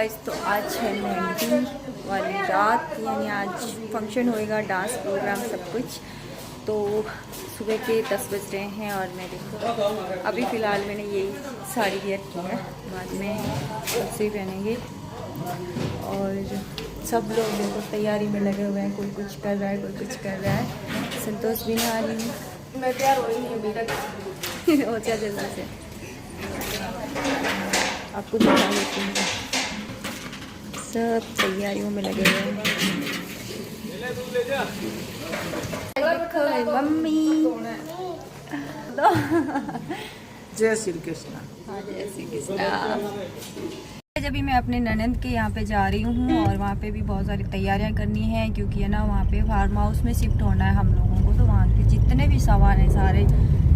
Guys, तो आज है मेहंदी वाली रात, यानी आज फंक्शन होएगा, डांस प्रोग्राम सब कुछ। तो सुबह के 10 बज रहे हैं और मैं देखो अभी फ़िलहाल मैंने यही साड़ी वेयर की है, बाद में उसे पहनेंगे। और सब लोग देखो तैयारी में लगे हुए हैं, कोई कुछ कर रहा है, कोई कुछ कर रहा है। संतोष भी ना आ रही हूँ, मैं तैयार हो रही हूँ अभी तक। हो जा जल्दी से, आपको दिखा देती हूँ। सब तैयारियों में लगे हुए हैं। देखो है मम्मी। जय श्री कृष्ण। हाँ, जय श्री कृष्ण। जब भी मैं अपने ननंद के यहाँ पे जा रही हूँ और वहाँ पे भी बहुत सारी तैयारियाँ करनी है, क्योंकि है ना वहाँ पे फार्म हाउस में शिफ्ट होना है हम लोगों को। तो वहाँ के जितने भी सामान है सारे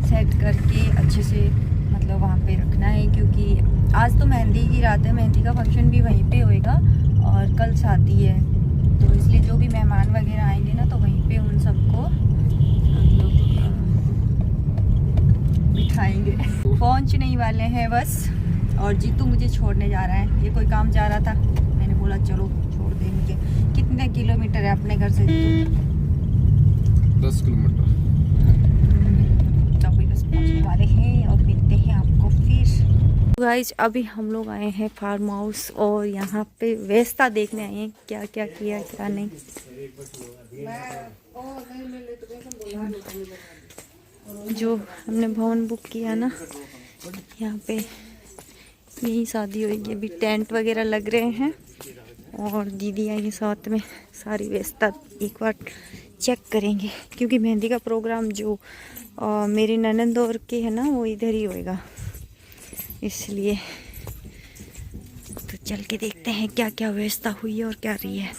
सेट करके अच्छे से मतलब वहाँ पे रखना है, क्योंकि आज तो मेहंदी की रात है, मेहंदी का फंक्शन भी वहीं पे होएगा और कल शादी है। तो इसलिए जो भी मेहमान वगैरह आएंगे ना, तो वहीं पे उन सबको हम लोग बिठाएंगे। पहुँचने ही वाले हैं बस। और जीतू मुझे छोड़ने जा रहा है, ये कोई काम जा रहा था, मैंने बोला चलो छोड़ दे मुझे। कितने किलोमीटर है अपने घर से जीतू? 10 किलोमीटर। तो बस पहुँचने वाले हैं और मिलते हैं आपको फिर। गाइस, अभी हम लोग आए हैं फार्म हाउस और यहाँ पे व्यवस्था देखने आए हैं, क्या क्या किया क्या नहीं। जो हमने भवन बुक किया ना, यहाँ पे यही शादी होगी। अभी टेंट वगैरह लग रहे हैं और दीदी आएंगे साथ में, सारी व्यवस्था एक बार चेक करेंगे, क्योंकि मेहंदी का प्रोग्राम जो मेरी ननंद और के है ना, वो इधर ही होएगा, इसलिए तो चल के देखते हैं क्या क्या व्यवस्था हुई है और क्या रही है।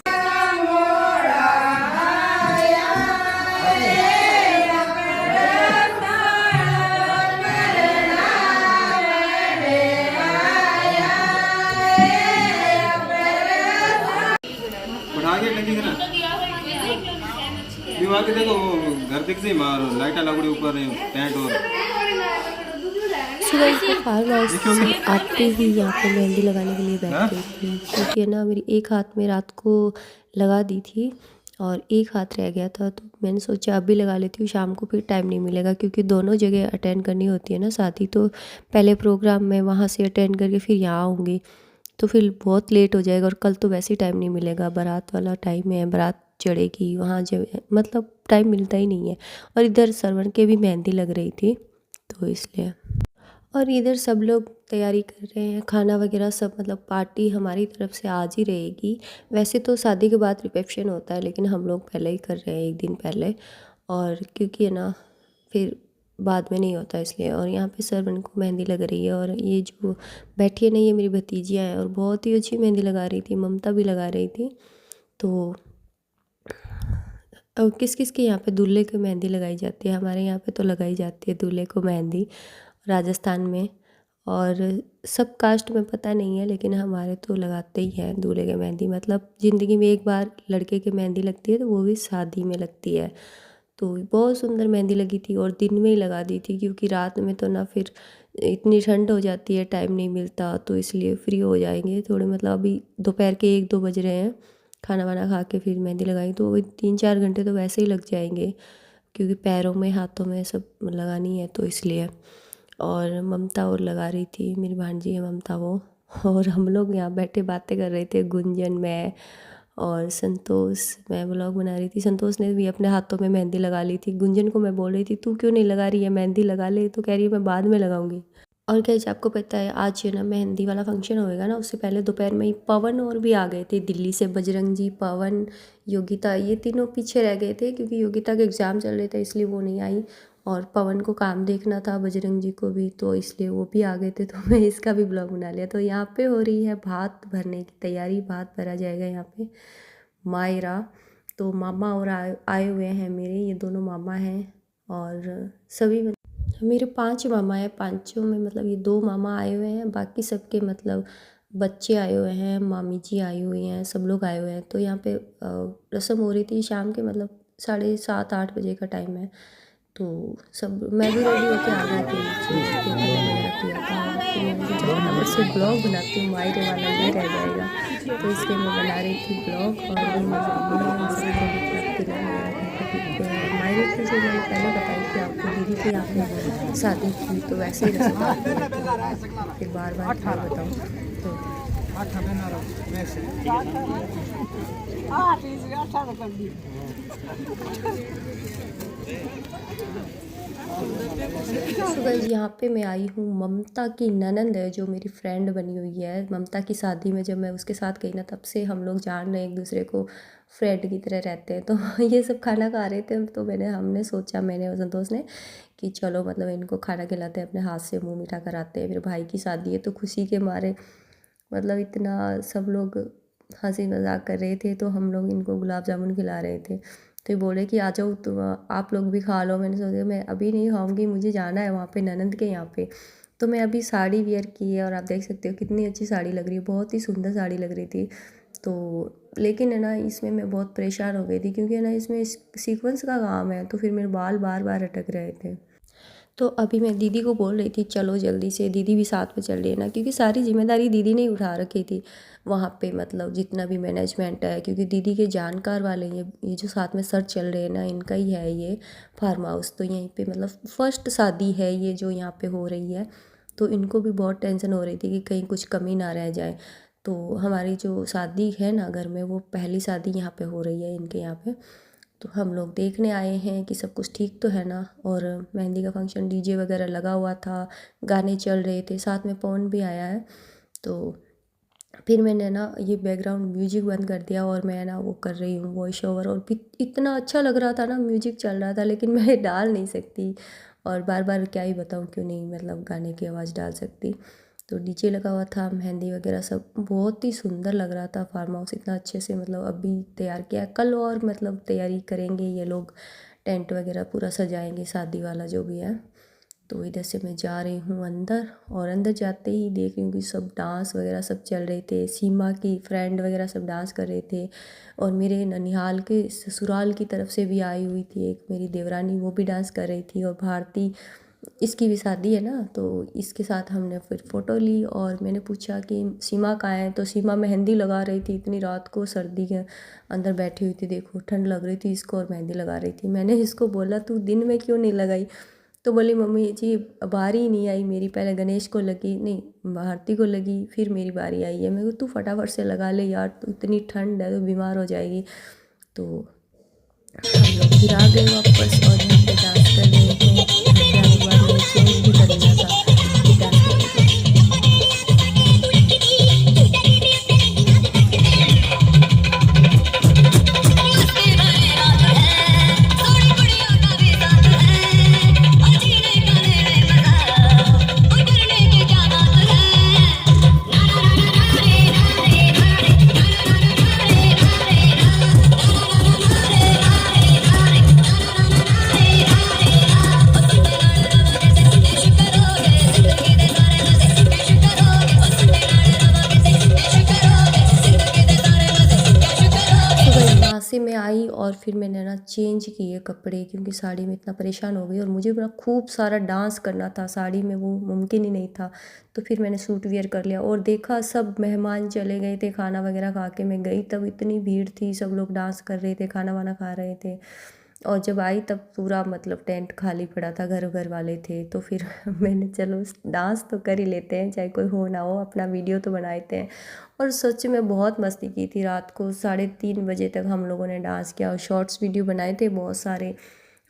के देखो घर दिख से मार लाइटा लगड़ी ऊपर टेंट और सुबह फार्म हाउस से आते ही यहाँ पे मेहंदी लगाने के लिए बैठ गई थी, क्योंकि ना मेरी एक हाथ में रात को लगा दी थी और एक हाथ रह गया था। तो मैंने सोचा अभी लगा लेती हूँ, शाम को फिर टाइम नहीं मिलेगा, क्योंकि दोनों जगह अटेंड करनी होती है ना शादी। तो पहले प्रोग्राम में वहाँ से अटेंड करके फिर यहाँ आऊँगी, तो फिर बहुत लेट हो जाएगा और कल तो वैसे ही टाइम नहीं मिलेगा, बारात वाला टाइम है, बारात चढ़ेगी वहाँ जब, मतलब टाइम मिलता ही नहीं है। और इधर सरवण के भी मेहंदी लग रही थी, तो इसलिए। और इधर सब लोग तैयारी कर रहे हैं, खाना वगैरह सब, मतलब पार्टी हमारी तरफ से आज ही रहेगी। वैसे तो शादी के बाद रिसेप्शन होता है, लेकिन हम लोग पहले ही कर रहे हैं, एक दिन पहले। और क्योंकि है ना फिर बाद में नहीं होता, इसलिए। और यहाँ पे सरवन को मेहंदी लग रही है, और ये जो बैठी है ना, ये मेरी भतीजियाँ हैं और बहुत ही अच्छी मेहंदी लगा रही थी, ममता भी लगा रही थी। तो किस किस के यहाँ पे दूल्हे को मेहंदी लगाई जाती है? हमारे यहाँ पे तो लगाई जाती है दूल्हे को मेहंदी, राजस्थान में। और सब कास्ट में पता नहीं है, लेकिन हमारे तो लगाते ही हैं दूल्हे के मेहंदी। मतलब ज़िंदगी में एक बार लड़के की मेहंदी लगती है, तो वो भी शादी में लगती है। तो बहुत सुंदर मेहंदी लगी थी और दिन में ही लगा दी थी, क्योंकि रात में तो ना फिर इतनी ठंड हो जाती है, टाइम नहीं मिलता, तो इसलिए फ्री हो जाएंगे थोड़े। मतलब अभी दोपहर के 1-2 बज रहे हैं, खाना वाना खा के फिर मेहंदी लगाएंगे, तो 3-4 घंटे तो वैसे ही लग जाएंगे, क्योंकि पैरों में हाथों में सब लगानी है, तो इसलिए। और ममता और लगा रही थी, मेरी भांजी है ममता वो। और हम लोग यहाँ बैठे बातें कर रहे थे, गुंजन, मैं और संतोष। मैं व्लॉग बना रही थी, संतोष ने भी अपने हाथों में मेहंदी लगा ली थी। गुंजन को मैं बोल रही थी तू क्यों नहीं लगा रही है, मेहंदी लगा ले, तो कह रही है मैं बाद में लगाऊंगी। और क्या आपको पता है, आज जो ना मेहंदी वाला फंक्शन होएगा ना, उससे पहले दोपहर में ही पवन और भी आ गए थे दिल्ली से। बजरंग जी, पवन, योगिता, ये तीनों पीछे रह गए थे, क्योंकि योगिता के एग्ज़ाम चल रहे थे, इसलिए वो नहीं आई। और पवन को काम देखना था, बजरंग जी को भी, तो इसलिए वो भी आ गए थे। तो मैं इसका भी ब्लॉग बना लिया। तो यहाँ पे हो रही है भात भरने की तैयारी, भात भरा जाएगा यहाँ पे मायरा। तो मामा और आए हुए हैं मेरे, ये दोनों मामा हैं। और सभी मेरे 5 मामा हैं, पाँचों में मतलब ये 2 मामा आए हुए हैं, बाकी सबके मतलब बच्चे आए हुए हैं, मामी जी आई हुई हैं, सब लोग आए हुए हैं। तो यहाँ पे रस्म हो रही थी शाम के, मतलब 7:30-8 बजे का टाइम है। तो सब, मैं भी रेडी होके आ गई थी नीचे, दिया था। तो मैंने सोचा फटाफट से ब्लॉग बनाती हूँ, मायरे वाला ये रह जाएगा, तो इसलिए मैं बना रही थी ब्लॉग। और ये मायरे की जो मैंने पहले बताई थी आपको, दीदी के यहाँ पे शादी थी, तो वैसे ही रस्म फिर बार बार क्या बताऊँ। तो सो गाइस यहाँ पे मैं आई हूँ, ममता की ननंद है जो मेरी फ्रेंड बनी हुई है। ममता की शादी में जब मैं उसके साथ गई ना, तब से हम लोग जान रहे हैं एक दूसरे को, फ्रेंड की तरह रहते हैं। तो ये सब खाना खा रहे थे, तो हमने सोचा, मैंने और संतोष ने, कि चलो मतलब इनको खाना खिलाते हैं, अपने हाथ से मुँह मीठा कराते हैं। मेरे भाई की शादी है, तो खुशी के मारे मतलब इतना सब लोग हंसी मजाक कर रहे थे, तो हम लोग इनको गुलाब जामुन खिला रहे थे। तो ये बोले कि आ जाओ तुम, आप लोग भी खा लो। मैंने सोचा मैं अभी नहीं खाऊंगी, मुझे जाना है वहाँ पे ननंद के यहाँ पे। तो मैं अभी साड़ी वियर की है, और आप देख सकते हो कितनी अच्छी साड़ी लग रही है, बहुत ही सुंदर साड़ी लग रही थी। तो लेकिन है ना, इसमें मैं बहुत परेशान हो गई थी, क्योंकि है ना इसमें सीक्वेंस का काम है, तो फिर मेरे बाल बार बार अटक रहे थे। तो अभी मैं दीदी को बोल रही थी चलो जल्दी से, दीदी भी साथ में चल रही है ना, क्योंकि सारी जिम्मेदारी दीदी ने ही उठा रखी थी वहाँ पे, मतलब जितना भी मैनेजमेंट है, क्योंकि दीदी के जानकार वाले ये जो साथ में सर चल रहे हैं ना, इनका ही है ये फार्म हाउस। तो यहीं पे मतलब फर्स्ट शादी है ये जो यहाँ पे हो रही है, तो इनको भी बहुत टेंशन हो रही थी कि कहीं कुछ कमी ना रह जाए। तो हमारी जो शादी है ना घर में, वो पहली शादी यहाँ पे हो रही है इनके यहाँ पे। तो हम लोग देखने आए हैं कि सब कुछ ठीक तो है ना। और मेहंदी का फंक्शन डीजे वगैरह लगा हुआ था, गाने चल रहे थे, साथ में पवन भी आया है। तो फिर मैंने ना ये बैकग्राउंड म्यूजिक बंद कर दिया, और मैं ना वो कर रही हूँ वॉइस ओवर। और भी इतना अच्छा लग रहा था ना, म्यूजिक चल रहा था, लेकिन मैं डाल नहीं सकती, और बार बार क्या ही बताऊँ क्यों नहीं मतलब गाने की आवाज़ डाल सकती। तो डीजे लगा हुआ था, मेहंदी वगैरह सब बहुत ही सुंदर लग रहा था। फार्म हाउस इतना अच्छे से मतलब अभी तैयार किया है, कल और मतलब तैयारी करेंगे ये लोग, टेंट वगैरह पूरा सजाएंगे शादी वाला जो भी है। तो इधर से मैं जा रही हूँ अंदर, और अंदर जाते ही देख रही हूँ कि सब डांस वगैरह सब चल रहे थे। सीमा की फ्रेंड वगैरह सब डांस कर रहे थे, और मेरे ननिहाल के ससुराल की तरफ से भी आई हुई थी एक मेरी देवरानी, वो भी डांस कर रही थी। और भारती, इसकी भी शादी है ना, तो इसके साथ हमने फिर फ़ोटो ली। और मैंने पूछा कि सीमा कहाँ है, तो सीमा मेहंदी लगा रही थी, इतनी रात को सर्दी के अंदर बैठी हुई थी, देखो ठंड लग रही थी इसको, और मेहंदी लगा रही थी। मैंने इसको बोला तू दिन में क्यों नहीं लगाई, तो बोली मम्मी जी बारी नहीं आई मेरी, पहले गणेश को लगी, नहीं भारती को लगी, फिर मेरी बारी आई है। मैं को तू फटाफट से लगा ले यार, तो इतनी ठंड है तो बीमार हो जाएगी। तो हम लोग फिर आ गए वापस, और यहाँ पे डांस कर रहे थे। यहाँ पे आने के बाद मैंने चेंज भी कर लिया था फिर डांस करने के लिए। से मैं आई, और फिर मैंने ना चेंज किए कपड़े, क्योंकि साड़ी में इतना परेशान हो गई, और मुझे ना खूब सारा डांस करना था, साड़ी में वो मुमकिन ही नहीं था। तो फिर मैंने सूट वियर कर लिया, और देखा सब मेहमान चले गए थे, खाना वगैरह खा के मैं गई, तब इतनी भीड़ थी, सब लोग डांस कर रहे थे, खाना वाना खा रहे थे। और जब आई तब पूरा मतलब टेंट खाली पड़ा था, घर घर वाले थे। तो फिर मैंने चलो डांस तो कर ही लेते हैं, चाहे कोई हो ना हो, अपना वीडियो तो बनाते हैं। और सच में बहुत मस्ती की थी, रात को 3:30 बजे तक हम लोगों ने डांस किया, और शॉर्ट्स वीडियो बनाए थे बहुत सारे।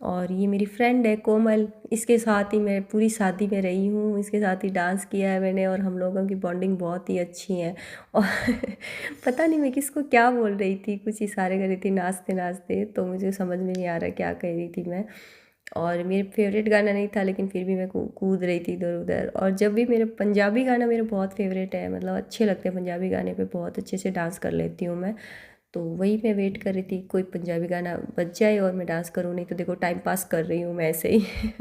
और ये मेरी फ्रेंड है कोमल, इसके साथ ही मैं पूरी शादी में रही हूँ, इसके साथ ही डांस किया है मैंने, और हम लोगों की बॉन्डिंग बहुत ही अच्छी है। और पता नहीं मैं किसको क्या बोल रही थी, कुछ इशारे कर रही थी नाचते नाचते, तो मुझे समझ में नहीं आ रहा क्या कह रही थी मैं। और मेरे फेवरेट गाना नहीं था, लेकिन फिर भी मैं कूद रही थी इधर उधर। और जब भी मेरे पंजाबी गाना मेरे बहुत फेवरेट है, मतलब अच्छे लगते हैं पंजाबी गाने पे, बहुत अच्छे से डांस कर लेती हूँ मैं। तो वही मैं वेट कर रही थी कोई पंजाबी गाना बज जाए और मैं डांस करूँ, नहीं तो देखो टाइम पास कर रही हूँ मैं ऐसे ही।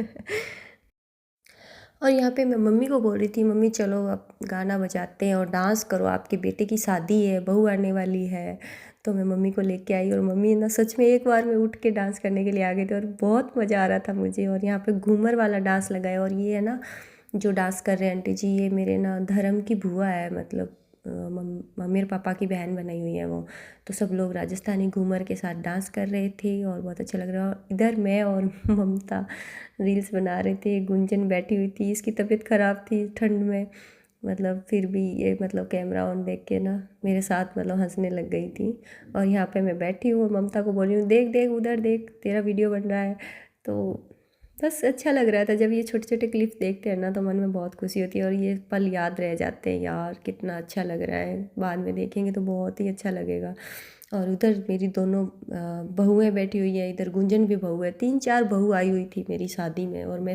और यहाँ पे मैं मम्मी को बोल रही थी, मम्मी चलो अब गाना बजाते हैं और डांस करो, आपके बेटे की शादी है, बहू आने वाली है। तो मैं मम्मी को लेके आई, और मम्मी ना सच में एक बार में उठ के डांस करने के लिए आ गए थे, और बहुत मज़ा आ रहा था मुझे। और यहाँ पे घूमर वाला डांस लगा है, और ये है ना जो डांस कर रहे हैं आंटी जी, ये मेरे ना धर्म की बुआ है, मतलब मेरे पापा की बहन बनाई हुई है वो। तो सब लोग राजस्थानी घूमर के साथ डांस कर रहे थे और बहुत अच्छा लग रहा। इधर मैं और ममता रील्स बना रहे थे, गुंजन बैठी हुई थी, इसकी तबीयत ख़राब थी ठंड में, मतलब फिर भी ये मतलब कैमरा ऑन देख के ना मेरे साथ मतलब हंसने लग गई थी। और यहाँ पे मैं बैठी हूँ और ममता को बोल रही हूँ देख देख उधर देख, तेरा वीडियो बन रहा है। तो बस अच्छा लग रहा था। जब ये छोटे छोटे क्लिप्स देखते हैं ना तो मन में बहुत खुशी होती है और ये पल याद रह जाते हैं, यार कितना अच्छा लग रहा है, बाद में देखेंगे तो बहुत ही अच्छा लगेगा। और उधर मेरी दोनों बहुएं बैठी हुई हैं, इधर गुंजन भी बहू है, 3-4 बहू आई हुई थी मेरी शादी में और मैं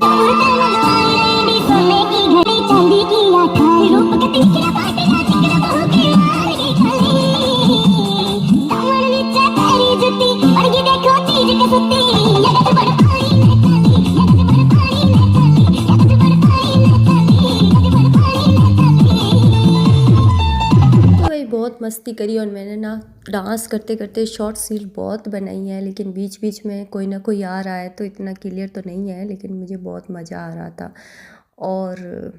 बहुत मस्ती करी। और मैंने ना डांस करते करते शॉर्ट रील बहुत बनाई है, लेकिन बीच बीच में कोई ना कोई आ रहा है तो इतना क्लियर तो नहीं है, लेकिन मुझे बहुत मज़ा आ रहा था। और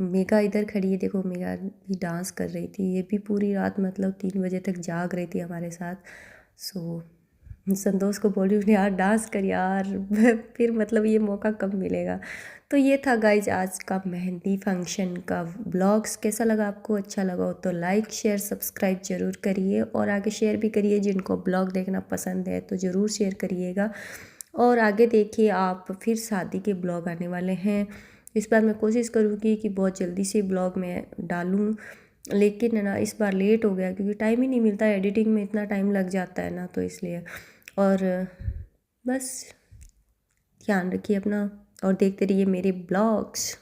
मेगा इधर खड़ी है, देखो मेगा भी डांस कर रही थी, ये भी पूरी रात मतलब 3 बजे तक जाग रही थी हमारे साथ। सो संतोष को बोल रही हूँ यार डांस कर यार फिर मतलब ये मौका कब मिलेगा। तो ये था गाइज आज का मेहंदी फंक्शन का ब्लॉग्स। कैसा लगा आपको? अच्छा लगा हो तो लाइक शेयर सब्सक्राइब ज़रूर करिए और आगे शेयर भी करिए। जिनको ब्लॉग देखना पसंद है तो ज़रूर शेयर करिएगा। और आगे देखिए आप, फिर शादी के ब्लॉग आने वाले हैं। इस बार मैं कोशिश करूँगी कि बहुत जल्दी से ब्लॉग मैं डालूँ, लेकिन ना इस बार लेट हो गया क्योंकि टाइम ही नहीं मिलता, एडिटिंग में इतना टाइम लग जाता है ना, तो इसलिए। और बस ध्यान रखिए अपना और देखते रहिए मेरे ब्लॉग्स।